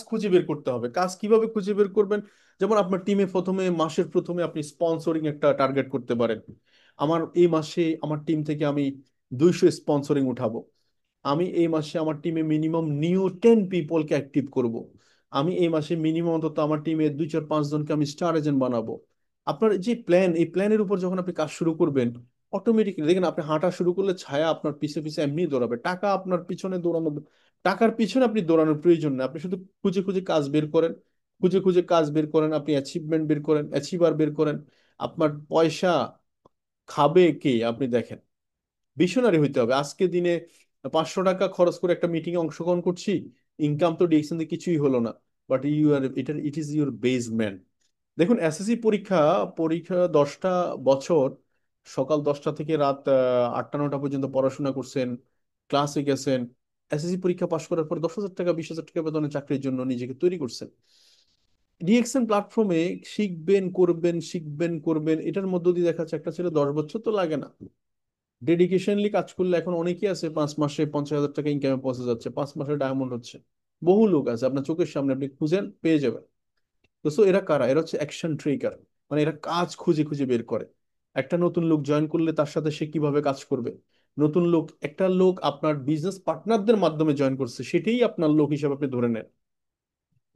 খুঁজে বের করতে হবে। কাজ কিভাবে খুঁজে বের করবেন? যেমন আপনার টিমে প্রথমে, মাসের প্রথমে আপনি স্পন্সরিং একটা টার্গেট করতে পারেন। আমার এই মাসে আমার টিম থেকে আমি 200 স্পন্সরিং উঠাবো। আমি এই মাসে আমার টিমে মিনিমাম নিউ 10 পিপলকে অ্যাক্টিভ করব। আমি এই মাসে মিনিমাম অন্তত আমার টিমে 2 4 5 জনকে আমি স্টার এজেন্ট বানাবো। আপনার যে প্ল্যান, এই প্ল্যানের উপর যখন আপনি কাজ শুরু করবেন, অটোমেটিক্যালি দেখেন আপনি হাঁটা শুরু করলে ছায়া আপনার পিছে পিছে এমনি দৌড়াবে। টাকা আপনার পিছনে দৌড়ানো, টাকার পিছনে আপনি দৌড়ানোর প্রয়োজন নেই। আপনি শুধু খুঁজে খুঁজে কাজ বের করেন, খুঁজে খুঁজে কাজ বের করেন, আপনি অ্যাচিভমেন্ট বের করেন, অ্যাচিভার বের করেন। আপনার পয়সা খাবে কে আপনি দেখেন। ভিশনারি হইতে হবে। আজকে দিনে 500 টাকা খরচ করে একটা মিটিং এ অংশগ্রহণ করছি, ইনকাম তো ডিরেকশন দিয়ে কিছুই হলো না, but you are it is your basement. দেখুন এসএসসি পরীক্ষা, পরীক্ষা 10টা বছর সকাল 10টা থেকে রাত 8টা 9টা পর্যন্ত পড়াশোনা করছেন, ক্লাসে গেছেন, এসএসসি পরীক্ষা পাশ করার পর 10,000 টাকা 20,000 টাকা বেতনে চাকরির জন্য নিজেকে তৈরি করছেন। ডিএক্সএন প্ল্যাটফর্মে শিখবেন করবেন, শিখবেন করবেন, এটার মধ্য দিয়ে দেখা যাচ্ছে একটা ছেলে 10 বছর তো লাগে না, ডেডিকেশনলি কাজ করলে এখন অনেকেই আছে 5 মাসে 50,000 টাকা ইনকামে পৌঁছে যাচ্ছে, 5 মাসে ডায়মন্ড হচ্ছে। বহু লোক আছে আপনার চোখের সামনে, আপনি খুঁজেন পেয়ে যাবেন। তো সো এরা কারা? এরা হচ্ছে অ্যাকশন ট্রেকার, মানে এরা কাজ খুঁজে খুঁজে বের করে। একটা নতুন লোক জয়েন করলে তার সাথে সে কিভাবে কাজ করবে, নতুন লোক, একটা লোক আপনার বিজনেস পার্টনারদের মাধ্যমে জয়েন করছে, সেটাই আপনার লোক হিসাবে আপনি ধরে নেন।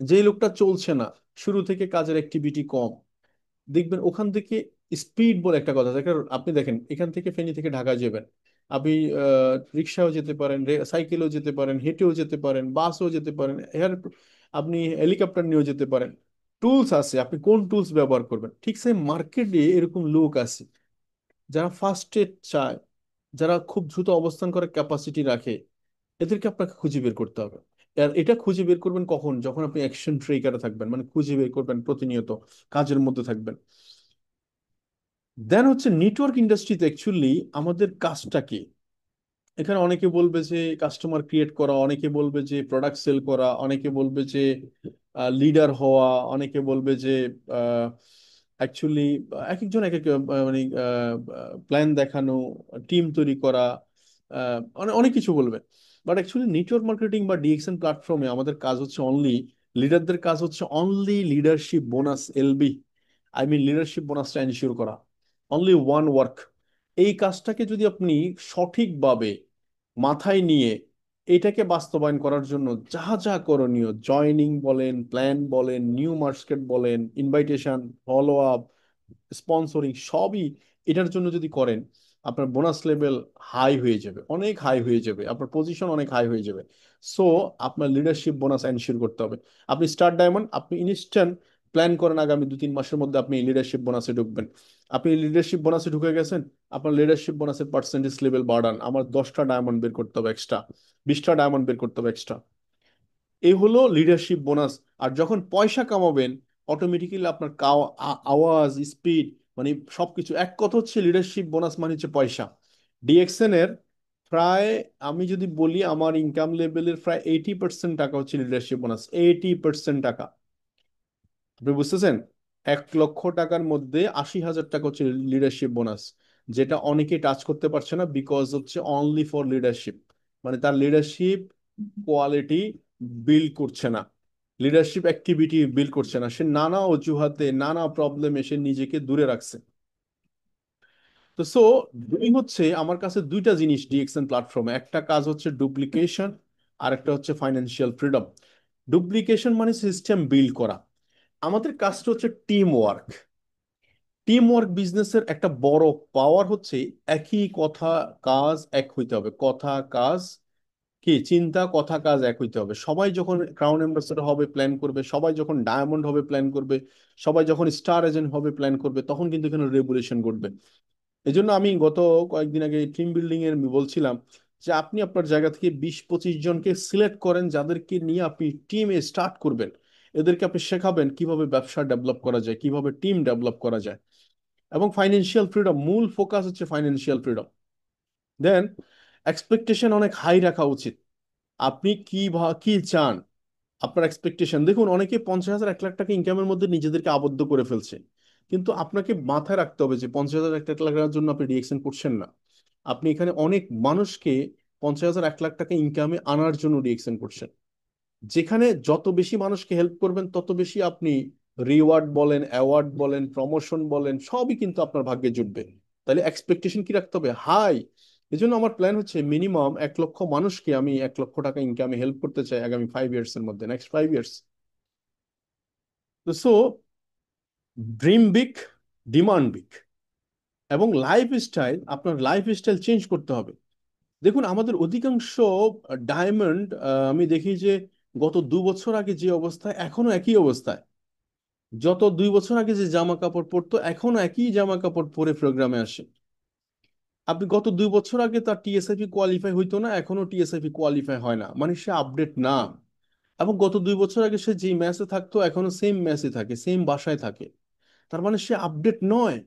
যেই লোকটা চলছে না, শুরু থেকে কাজের অ্যাক্টিভিটি কম, দেখবেন ওখান থেকে স্পিড বলে একটা কথা আছে। আপনি দেখেন এখান থেকে ফেনী থেকে ঢাকা যাবেন, আপনি রিক্সাও যেতে পারেন, সাইকেলেও যেতে পারেন, হেঁটেও যেতে পারেন, বাসও যেতে পারেন, আপনি হেলিকপ্টার নিয়েও যেতে পারেন। টুলস আছে, আপনি কোন টুলস ব্যবহার করবেন। ঠিক সেই মার্কেটে এরকম লোক আছে যারা ফার্স্ট এড চায়, যারা খুব দ্রুত অবস্থান করার ক্যাপাসিটি রাখে, এদেরকে আপনাকে খুঁজে বের করতে হবে। আর এটা খুঁজে বের করবেন কখন? যখন আপনি অ্যাকশন ট্রেকারে থাকবেন, মানে খুঁজে বের করবেন প্রতিনিয়ত, কাজের মধ্যে থাকবেন। দেন হচ্ছে নেটওয়ার্ক ইন্ডাস্ট্রিতে অ্যাকচুয়ালি আমাদের কাজটা কি? এখানে অনেকে বলবে যে কাস্টমার ক্রিয়েট করা, অনেকে বলবে যে প্রোডাক্ট সেল করা, অনেকে বলবে যে লিডার হওয়া, অনেকে বলবে যে অ্যাকচুয়ালি এক একজন এক এক মানে প্ল্যান দেখানো, টিম তৈরি করা, অনেক অনেক কিছু বলবে। বাট অ্যাকচুয়ালি নেটওয়ার্ক মার্কেটিং বা ডিএক্সএন প্ল্যাটফর্মে আমাদের কাজ হচ্ছে অনলি, লিডারদের কাজ হচ্ছে only leadership bonus, LB, I mean leadership বোনাসটা এনশিওর করা। Only one work. এই কাজটাকে যদি আপনি সঠিকভাবে মাথায় নিয়ে এটাকে বাস্তবায়ন করার জন্য যা যা করণীয়, জয়নিং বলেন, প্ল্যান বলেন, নিউ মার্কেট বলেন, ইনভাইটেশন, ফলো আপ, স্পন্সরিং, সবই এটার জন্য যদি করেন, আপনার বোনাস লেভেল হাই হয়ে যাবে, অনেক হাই হয়ে যাবে, আপনার পজিশন অনেক হাই হয়ে যাবে। সো আপনার লিডারশিপ বোনাস এনশিওর করতে হবে। আপনি স্টার ডায়মন্ড, আপনি ইনস্ট্যান্ট প্ল্যান করেন আগামী 2 3 মাসের মধ্যে আপনি লিডারশিপ বোনাসে ঢুকবেন। আপনি লিডারশিপ বোনাসে ঢুকে গেছেন, আপনার লিডারশিপ বোনাসের পার্সেন্টেজ লেভেল বাড়ান, আমার 10টা ডায়মন্ড বের করতে হবে এক্সট্রা, 20টা ডায়মন্ড বের করতে হবে এক্সট্রা। এই হলো লিডারশিপ বোনাস। আর যখন পয়সা কামাবেন, অটোমেটিক্যালি আপনার আওয়াজ, স্পিড, মানে সবকিছু এক কথা হচ্ছে লিডারশিপ বোনাস মানে হচ্ছে পয়সা। ডিএক্সএন এর প্রায়, আমি যদি বলি আমার ইনকাম লেভেলের প্রায় 80% টাকা হচ্ছে লিডারশিপ বোনাস, 80% টাকা। আপনি বুঝতেছেন? 1 লক্ষ টাকার মধ্যে 80,000 টাকা হচ্ছে লিডারশিপ বোনাস, যেটা অনেকে টাচ করতে পারছে না, বিকজ হচ্ছে অনলি ফর লিডারশিপ, মানে তার লিডারশিপ কোয়ালিটি বিল্ড করছে না, লিডারশিপ অ্যাক্টিভিটি বিল্ড করছে না, সে নানা অজুহাতে নানা প্রবলেমে সে নিজেকে দূরে রাখছে। তো সো দুই হচ্ছে আমার কাছে দুইটা জিনিস ডিএক্সএন প্ল্যাটফর্মে, একটা কাজ হচ্ছে ডুপ্লিকেশন, আর একটা হচ্ছে ফাইন্যান্সিয়াল ফ্রিডম। ডুপ্লিকেশন মানে সিস্টেম বিল্ড করা, আমাদের কাজটা হচ্ছে টিম ওয়ার্ক। টিম ওয়ার্ক বিজনেসের একটা বড় পাওয়ার হচ্ছে একই কথা, কাজ এক হইতে হবে, কথা কাজ কি চিন্তা, কথা কাজ এক হইতে হবে। সবাই যখন ক্রাউন অ্যাম্বাসেডর হবে প্ল্যান করবে, সবাই যখন ডায়মন্ড হবে প্ল্যান করবে, সবাই যখন স্টার এজেন্ট হবে প্ল্যান করবে, তখন কিন্তু এখানে রেভুলেশন ঘটবে। এই জন্য আমি গত কয়েকদিন আগে টিম বিল্ডিং এর বলছিলাম যে আপনি আপনার জায়গা থেকে 20 25 জনকে সিলেক্ট করেন, যাদেরকে নিয়ে আপনি টিমে স্টার্ট করবেন। এদেরকে আপনি শেখাবেন কিভাবে ব্যবসা ডেভেলপ করা যায়, কিভাবে টিম ডেভেলপ করা যায়। এবং ফাইন্যান্সিয়াল ফ্রিডম, মূল ফোকাস হচ্ছে ফাইন্যান্সিয়াল ফ্রিডম। দেন এক্সপেকটেশন অনেক হাই রাখা উচিত। আপনি কি কি চান, আপনার এক্সপেকটেশন দেখুন, অনেকে 50,000 1 লাখ টাকা ইনকামের মধ্যে নিজেদেরকে আবদ্ধ করে ফেলছে। কিন্তু আপনাকে মাথায় রাখতে হবে যে 50,000 1 লাখ টাকার জন্য আপনি রিয়েকশন করছেন না। আপনি এখানে অনেক মানুষকে 50,000 1 লাখ টাকা ইনকামে আনার জন্য রিয়েকশন করছেন। যেখানে যত বেশি মানুষকে হেল্প করবেন তত বেশি আপনি রিওয়ার্ড বলেন, অ্যাওয়ার্ড বলেন, প্রমোশন বলেন, সবই কিন্তু আপনার ভাগ্যে জুটবে। তাহলে এক্সপেকটেশন কি রাখতে হবে? হাই। এই জন্য আমার প্ল্যান হচ্ছে মিনিমাম 1 লক্ষ মানুষকে আমি 1 লক্ষ টাকা ইনকামে হেল্প করতে চাই আগামী 5 ইয়ার্স এর মধ্যে, নেক্সট 5 ইয়ার্স। তো so dream big, demand big. এবং লাইফস্টাইল, আপনার লাইফস্টাইল চেঞ্জ করতে হবে। দেখুন আমাদের অধিকাংশ ডায়মন্ড, আমি দেখি যে গত 2 বছর আগে যে অবস্থায় এখনো একই অবস্থায়। যত 2 বছর আগে যে জামা কাপড় পরতো এখনো একই জামা কাপড় পরে প্রোগ্রামে আসে। আপনি গত 2 বছর আগে তার টিএসআইপি কোয়ালিফাই হইতো না, এখনো টিএসআইপি কোয়ালিফাই হয় না, মানে সে আপডেট না। এবং গত 2 বছর আগে সে যে ম্যাচে থাকতো এখনো সেম ম্যাচে থাকে, সেম বাসায় থাকে। তার মানে সে আপডেট নয়।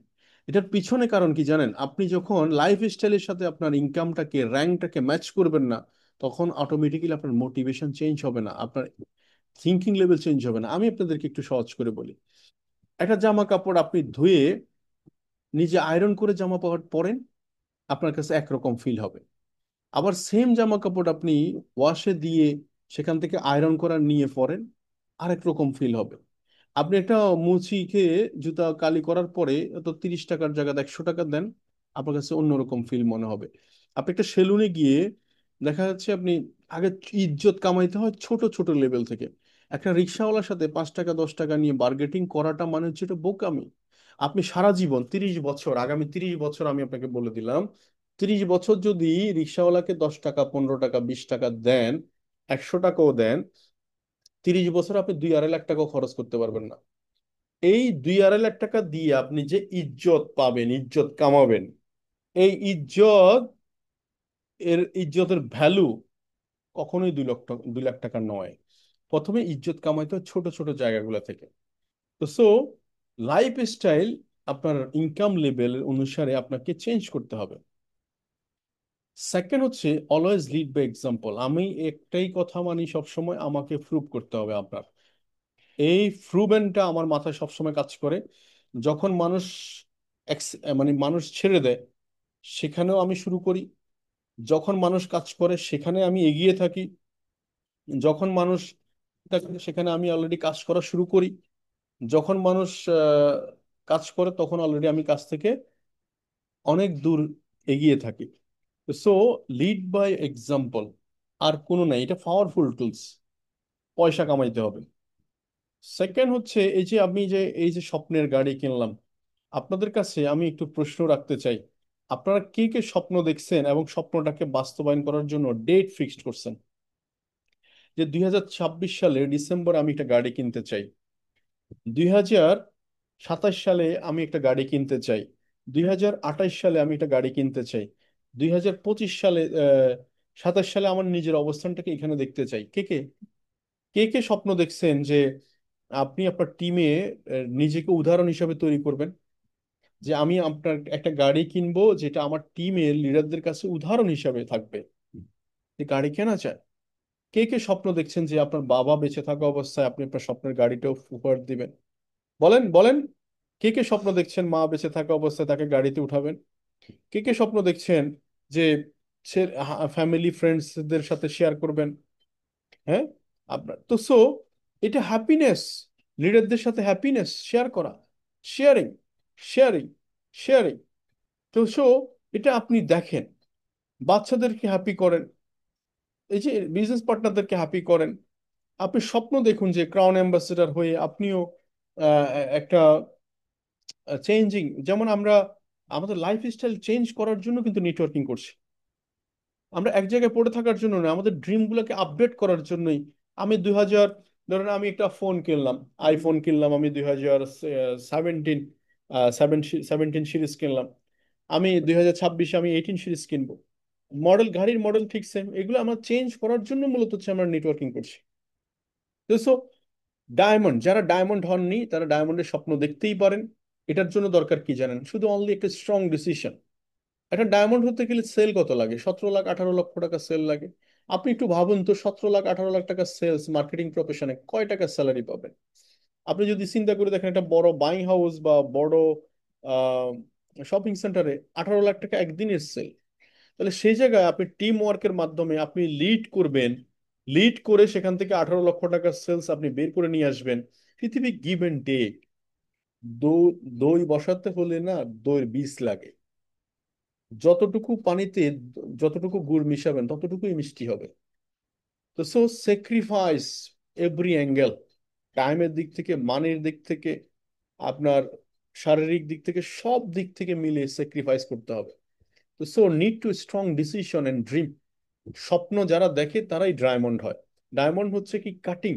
এটার পিছনে কারণ কি জানেন? আপনি যখন লাইফ স্টাইলের সাথে আপনার ইনকামটাকে, র্যাঙ্কটাকে ম্যাচ করবেন না, তখন অটোমেটিক্যালি আপনার মোটিভেশন চেঞ্জ হবে না, আপনার থিঙ্কিং লেভেল চেঞ্জ হবে না। আমি আপনাদেরকে একটু সহজ করে বলি। একটা জামা কাপড় আপনি ধুয়ে নিজে আয়রন করে জামা কাপড় পরেন, আপনার কাছে একরকম ফিল হবে। আবার সেম জামা কাপড় আপনি ওয়াশে দিয়ে সেখান থেকে আয়রন করা নিয়ে পরেন, আরেক রকম ফিল হবে। আপনি একটা মুচি খেয়ে জুতা কালি করার পরে তো 30 টাকার জায়গায় 100 টাকা দেন, আপনার কাছে অন্যরকম ফিল মনে হবে। আপনি একটা সেলুনে গিয়ে দেখা যাচ্ছে আপনি, আগে ইজ্জত কামাইতে হয় ছোট ছোট লেভেল থেকে। একটা রিক্সাওয়ালার সাথে 5 টাকা 10 টাকা নিয়ে বার্গেটিং করাটা মানে হচ্ছে এটা বোকামি। আপনি সারা জীবন 30 বছর, আগামী 30 বছর আমি আপনাকে বলে দিলাম, 30 বছর যদি রিক্সাওয়ালাকে 10 টাকা 15 টাকা 20 টাকা দেন, 100 টাকাও দেন, 30 বছর আপনি 2 2.5 লাখ টাকাও খরচ করতে পারবেন না। এই 2 2.5 লাখ টাকা দিয়ে আপনি যে ইজ্জত পাবেন, ইজ্জত কামাবেন, এই ইজ্জত, এর ইজ্জতের ভ্যালু কখনোই 2 লাখ টাকা 2 লাখ টাকা নয়। প্রথমে ইজ্জত কামাইতে হয় ছোট ছোট জায়গাগুলো থেকে। তো সো লাইফ স্টাইল আপনার ইনকাম লেভেল অনুসারে আপনাকে চেঞ্জ করতে হবে। সেকেন্ড হচ্ছে অলওয়েজ লিড বাই এক্সাম্পল। আমি একটাই কথা মানি সবসময়, আমাকে প্রুভ করতে হবে আপনার। এই প্রুভেনটা আমার মাথায় সবসময় কাজ করে। যখন মানুষ মানে মানুষ ছেড়ে দেয় সেখানেও আমি শুরু করি, যখন মানুষ কাজ করে সেখানে আমি এগিয়ে থাকি, যখন মানুষ থাকে সেখানে আমি অলরেডি কাজ করা শুরু করি, যখন মানুষ কাজ করে তখন অলরেডি আমি কাজ থেকে অনেক দূর এগিয়ে থাকি। সো লিড বাই এক্সাম্পল, আর কোনো নাই, এটা পাওয়ারফুল টুলস। পয়সা কামাইতে হবে। সেকেন্ড হচ্ছে এই যে আমি যে এই যে স্বপ্নের গাড়ি কিনলাম, আপনাদের কাছে আমি একটু প্রশ্ন রাখতে চাই। আপনারা কে কে স্বপ্ন দেখছেন এবং স্বপ্নটাকে বাস্তবায়ন করার জন্য ডেট ফিক্সড করছেন? যে 2026 সালে ডিসেম্বর আমি একটা গাড়ি কিনতে চাই, 2027 সালে আমি একটা গাড়ি কিনতে চাই, 2028 সালে আমি একটা গাড়ি কিনতে চাই, 2025 সালে 27 সালে আমার নিজের অবস্থানটাকে এখানে দেখতে চাই। কে কে, কে কে স্বপ্ন দেখছেন যে আপনি আপনার টিমে নিজেকে উদাহরণ হিসাবে তৈরি করবেন, যে আমি আপনার একটা গাড়ি কিনবো যেটা আমার টিমের লিডারদের কাছে উদাহরণ হিসাবে থাকবে, যে গাড়ি কেনা চায়? কে কে স্বপ্ন দেখছেন যে আপনার বাবা বেঁচে থাকা অবস্থায় আপনি আপনার স্বপ্নের গাড়িটাও উপহার দিবেন? বলেন বলেন। কে কে স্বপ্ন দেখছেন মা বেঁচে থাকা অবস্থায় তাকে গাড়িতে উঠাবেন? কে কে স্বপ্ন দেখছেন যে সে ফ্যামিলি ফ্রেন্ডসদের সাথে শেয়ার করবেন? হ্যাঁ, আপনার তো সো এটা হ্যাপিনেস, লিডারদের সাথে হ্যাপিনেস শেয়ার করা, শেয়ারিং, শেয়ারিং, শেয়ারিং। তো সো এটা আপনি দেখেন, বাচ্চাদেরকে হ্যাপি করেন, এই যে বিজনেস পার্টনারদেরকে হ্যাপি করেন। আপনি স্বপ্ন দেখুন যে ক্রাউন অ্যাম্বাসেডর হয়ে আপনিও আহ, একটা চেঞ্জিং, যেমন আমরা আমাদের লাইফ স্টাইল চেঞ্জ করার জন্য কিন্তু নেটওয়ার্কিং করছি। আমরা এক জায়গায় পড়ে থাকার জন্য না, আমাদের ড্রিম গুলোকে আপডেট করার জন্যই। আমি 2000, ধরেন আমি একটা ফোন কিনলাম, আইফোন কিনলাম, আমি 2017 17 সিরিজ কিনলাম, আমি 2026 আমি 18 সিরিজ কিনবো। মডেল, গাড়ির মডেল ঠিক সেম, এগুলো আমরা চেঞ্জ করার জন্য মূলত হচ্ছে আমরা নেটওয়ার্কিং করছি। তো ডায়মন্ড, যারা ডায়মন্ড হননি তারা ডায়মন্ডের স্বপ্ন দেখতেই পারেন। এটার জন্য দরকার কি জানেন? শুধু অনলি একটা স্ট্রং ডিসিশন। একটা ডায়মন্ড হতে গেলে সেল কত লাগে? 17 লাখ 18 লক্ষ টাকা সেল লাগে। আপনি একটু ভাবুন তো, 17 লাখ 18 লাখ টাকা সেলস মার্কেটিং প্রফেশনে কয় টাকা স্যালারি পাবেন? আপনি যদি চিন্তা করে দেখেন, একটা বড় বাইং হাউস বা বড় শপিং সেন্টারে 18 লাখ টাকা একদিনের সেল। তাহলে সেই জায়গায় আপনি টিম ওয়ার্কের মাধ্যমে আপনি লিড করবেন, লিড করে সেখান থেকে 18 লক্ষ টাকার সেলস আপনি বের করে নিয়ে আসবেন। পৃথিবী গিভ এন্ড টেক। দই বসাতে হলে না দইয়ের বীজ লাগে। যতটুকু পানিতে যতটুকু গুড় মিশাবেন ততটুকুই মিষ্টি হবে। তো সো স্যাক্রিফাইস এভরি অ্যাঙ্গেল, টাইমের দিক থেকে, মানির দিক থেকে, আপনার শারীরিক দিক থেকে, সব দিক থেকে মিলে স্যাক্রিফাইস করতে হবে। তো so need to strong decision and dream. স্বপ্ন যারা দেখে তারাই ডায়মন্ড হয়। ডায়মন্ড হচ্ছে কি কাটিং,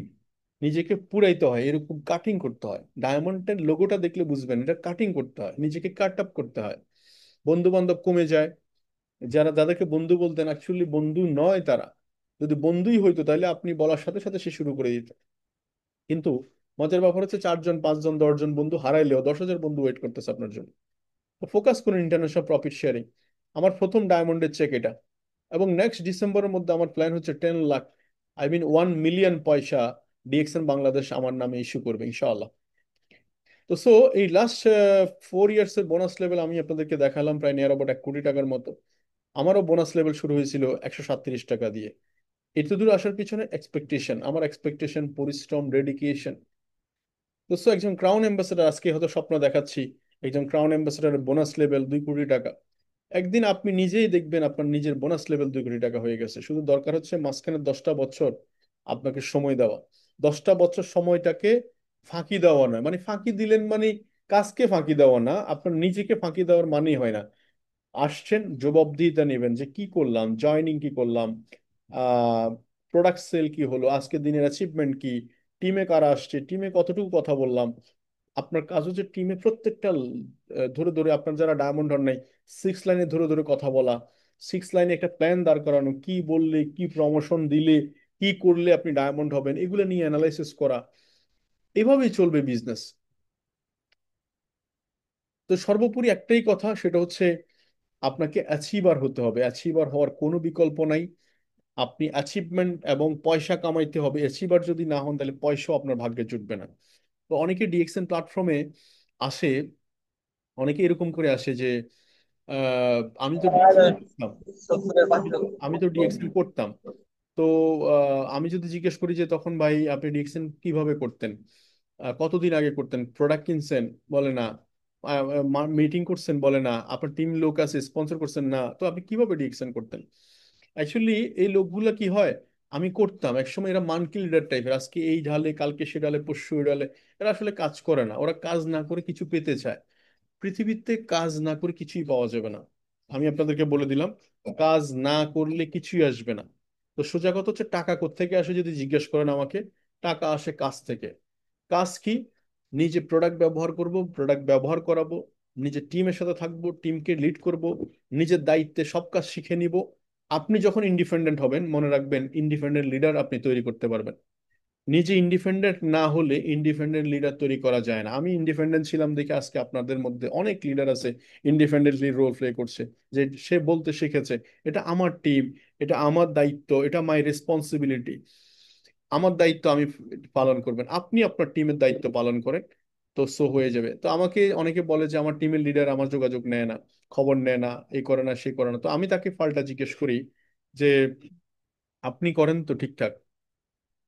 নিজেকে পুরাইতে হয়, এরকম কাটিং করতে হয়। ডায়মন্ডের লোগোটা দেখলে বুঝবেন এটা কাটিং করতে হয়, নিজেকে কাট আপ করতে হয়। বন্ধু বান্ধব কমে যায়, যাদেরকে বন্ধু বলতেন অ্যাকচুয়ালি বন্ধু নয় তারা। যদি বন্ধুই হইতো তাহলে আপনি বলার সাথে সাথে সে শুরু করে দিত। কিন্তু মজার ব্যাপার হচ্ছে 4 জন 5 জন 10 জন বন্ধু হারাইলেও 10,000 বন্ধু ওয়েট করতেছে আপনার জন্য। তো ফোকাস করুন ইন্টারন্যাশনাল প্রফিট শেয়ারিং। আমার প্রথম ডায়মন্ডের চেক এটা। এবং নেক্সট ডিসেম্বরের মধ্যে আমার প্ল্যান হচ্ছে 10 লাখ, আই মিন 1 মিলিয়ন পয়সা ডিএক্সএন বাংলাদেশ আমার নামে ইস্যু করবে ইনশাআল্লাহ। তো সো এই লাস্ট 4 ইয়ার্স এর বোনাস লেভেল আমি আপনাদেরকে দেখালাম, প্রায় নিয়ার অ্যাবাউট 1 কোটি টাকার মতো। আমারও বোনাস লেভেল শুরু হয়েছিল 137 টাকা দিয়ে। এত দূর আসার পিছনে এক্সপেকটেশন, আমার এক্সপেকটেশন, পরিশ্রম, ডেডিকেশন। তো সো একজন ক্রাউন অ্যাম্বাসেডার, আজকে হয়তো স্বপ্ন দেখাচ্ছি, একজন ক্রাউন অ্যাম্বাসেডারের বোনাস লেভেল 2 কোটি টাকা। একদিন আপনি নিজেই দেখবেন আপনার নিজের বোনাস লেভেল 2 কোটি টাকা হয়ে গেছে। শুধু দরকার হচ্ছে মাঝখানে 10টা বছর আপনাকে সময় দেওয়া। 10টা বছর সময়টাকে ফাঁকি দেওয়া নয়, মানে ফাঁকি দিলেন মানে কাজকে ফাঁকি দেওয়া না, আপনার নিজেকে ফাঁকি দেওয়ার মানেই হয় না। আসছেন, জবাবদিহিতা নেবেন যে কি করলাম, জয়নিং কি করলাম, প্রোডাক্ট সেল কি হলো, আজকে দিনের অ্যাচিভমেন্ট কি, টিমে কারা আসছে, টিমে কতটুকু কথা বললাম। আপনার কাজ হচ্ছে টিমে প্রত্যেকটা ধরে ধরে, আপনার যারা ডায়মন্ড হন নাই, 6 লাইনে ধরে ধরে কথা বলা, 6 লাইনে একটা প্ল্যান দাঁড় করানো, কি বললে, কি প্রমোশন দিলে, কি করলে আপনি ডায়মন্ড হবেন, এগুলো নিয়ে অ্যানালাইসিস করা। এভাবেই চলবে বিজনেস। তো সর্বোপরি একটাই কথা, সেটা হচ্ছে আপনাকে অ্যাচিভার হতে হবে। অ্যাচিভার হওয়ার কোনো বিকল্প নাই। আপনি অ্যাচিভমেন্ট এবং পয়সা কামাইতে হবে। অ্যাচিভার যদি না হন তাহলে পয়সাও আপনার ভাগ্যে জুটবে না। তো অনেকে ডিএক্সএন প্ল্যাটফর্মে আসে, অনেকে এরকম করে আসে যে আমি তো ডিএক্সএন করতাম, আমি তো ডিএক্সএন করতাম। তো আমি যদি জিজ্ঞেস করি যে তখন ভাই আপনি ডিএক্সএন কিভাবে করতেন, কতদিন আগে করতেন, প্রোডাক্ট কিনছেন, বলে না, মিটিং করছেন, বলে না, আপনার টিম লোক আছে স্পন্সর করছেন, না, তো আপনি কিভাবে ডিএক্সএন করতেন? অ্যাকচুয়ালি এই লোকগুলা কি হয়, আমি করতাম একসময়, এরা মানকি লিডার টাইপের, আজকে এই ঢালে কালকে সে ডালে পরশু ওই ডালে। এরা আসলে কাজ করে না, ওরা কাজ না করে কিছু পেতে চায়। পৃথিবীতে কাজ না করে কিছুই পাওয়া যাবে না। আমি আপনাদেরকে বলে দিলাম, কাজ না করলে কিছুই আসবে না। তো সোজা কথা হচ্ছে টাকা কোত্থেকে আসে যদি জিজ্ঞেস করেন আমাকে, টাকা আসে কাজ থেকে। কাজ কি? নিজে প্রোডাক্ট ব্যবহার করব, প্রোডাক্ট ব্যবহার করাবো, নিজে টিমের সাথে থাকবো, টিমকে লিড করব, নিজের দায়িত্বে সব কাজ শিখে নিব। আপনি যখন ইন্ডিপেন্ডেন্ট হবেন, মনে রাখবেন ইন্ডিপেন্ডেন্ট লিডার আপনি তৈরি করতে পারবেন। নিজে ইন্ডিপেন্ডেন্ট না হলে ইন্ডিপেন্ডেন্ট লিডার তৈরি করা যায় না। আমি ইন্ডিপেন্ডেন্ট ছিলাম দেখে আজকে আপনাদের মধ্যে অনেক লিডার আছে ইন্ডিপেন্ডেন্টলি রোল প্লে করছে, যে সে বলতে শিখেছে এটা আমার টিম, এটা আমার দায়িত্ব, এটা মাই রেসপন্সিবিলিটি, আমার দায়িত্ব আমি পালন করবেন। আপনি আপনার টিমের দায়িত্ব পালন করেন, তো সো হয়ে যাবে। তো আমাকে অনেকে বলে যে আমার টিমের লিডার আমার যোগাযোগ নেয় না, খবর নেয় না, এই করে না সে করে না। তো আমি তাকে পাল্টা জিজ্ঞেস করি যে আপনি করেন তো ঠিকঠাক?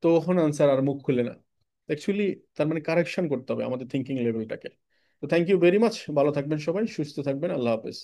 তখন আনসার আর মুখ খুলে না। অ্যাকচুয়ালি তার মানে কারেকশন করতে হবে আমাদের থিঙ্কিং লেভেলটাকে। তো থ্যাংক ইউ ভেরি মাচ, ভালো থাকবেন সবাই, সুস্থ থাকবেন, আল্লাহ হাফেজ।